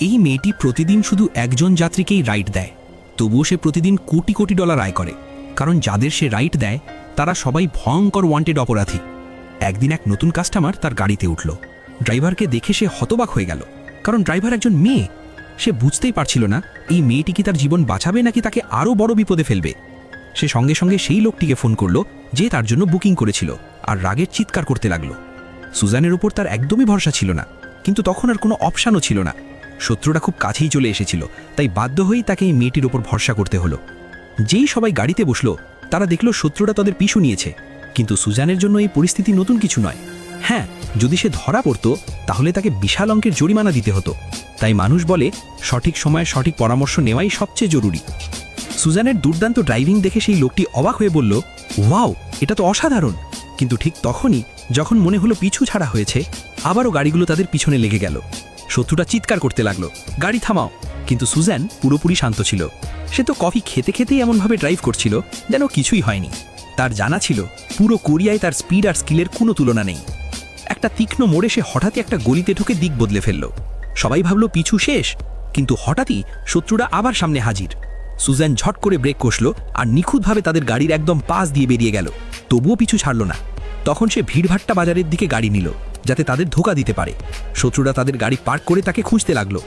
এই মেয়েটি প্রতিদিন শুধু একজন যাত্রীকেই রাইড দেয়, তবুও সে প্রতিদিন কোটি কোটি ডলার আয় করে, কারণ যাদের সে রাইড দেয় তারা সবাই ভয়ঙ্কর ওয়ান্টেড অপরাধী। একদিন এক নতুন কাস্টমার তার গাড়িতে উঠল। ড্রাইভারকে দেখে সে হতবাক হয়ে গেল, কারণ ড্রাইভার একজন মেয়ে। সে বুঝতেই পারছিল না এই মেয়েটি কি তার জীবন বাঁচাবে নাকি তাকে আরও বড় বিপদে ফেলবে। সে সঙ্গে সঙ্গে সেই লোকটিকে ফোন করল যে তার জন্য বুকিং করেছিল, আর রাগের চিৎকার করতে লাগলো। সুজানের উপর তার একদমই ভরসা ছিল না, কিন্তু তখন আর কোনো অপশানও ছিল না। শত্রুটা খুব কাছেই চলে এসেছিল, তাই বাধ্য হয়েই তাকে এই মেয়েটির ওপর ভরসা করতে হলো। যেই সবাই গাড়িতে বসলো তারা দেখল শত্রুটা তাদের পিছু নিয়েছে, কিন্তু সুজানের জন্য এই পরিস্থিতি নতুন কিছু নয়। হ্যাঁ, যদি সে ধরা পড়ত তাহলে তাকে বিশাল অঙ্কের জরিমানা দিতে হতো। তাই মানুষ বলে সঠিক সময়ে সঠিক পরামর্শ নেওয়াই সবচেয়ে জরুরি। সুজানের দুর্দান্ত ড্রাইভিং দেখে সেই লোকটি অবাক হয়ে বলল, ওয়াও, এটা তো অসাধারণ। কিন্তু ঠিক তখনই যখন মনে হলো পিছু ছাড়া হয়েছে, আবারও গাড়িগুলো তাদের পিছনে লেগে গেল। শত্রুটা চিৎকার করতে লাগলো, গাড়ি থামাও। কিন্তু সুজান পুরোপুরি শান্ত ছিল। সে তো কফি খেতে খেতেই এমনভাবে ড্রাইভ করছিল যেন কিছুই হয়নি। তার জানা ছিল পুরো কোরিয়ায় তার স্পিড আর স্কিলের কোনো তুলনা নেই। একটা তীক্ষ্ণ মোড়ে সে হঠাৎই একটা গলিতে ঢুকে দিক বদলে ফেলল। সবাই ভাবল পিছু শেষ, কিন্তু হঠাৎই শত্রুরা আবার সামনে হাজির। সুজান ঝট করে ব্রেক কষল আর নিখুঁতভাবে তাদের গাড়ির একদম পাশ দিয়ে বেরিয়ে গেল। তবুও পিছু ছাড়ল না। তখন সে ভিড়ভাট্টা বাজারের দিকে গাড়ি নিল, যাতে তাদের ধোঁকা দিতে পারে। শত্রুরা তাদের গাড়ি পার্ক করে তাকে খুঁজতে লাগলো।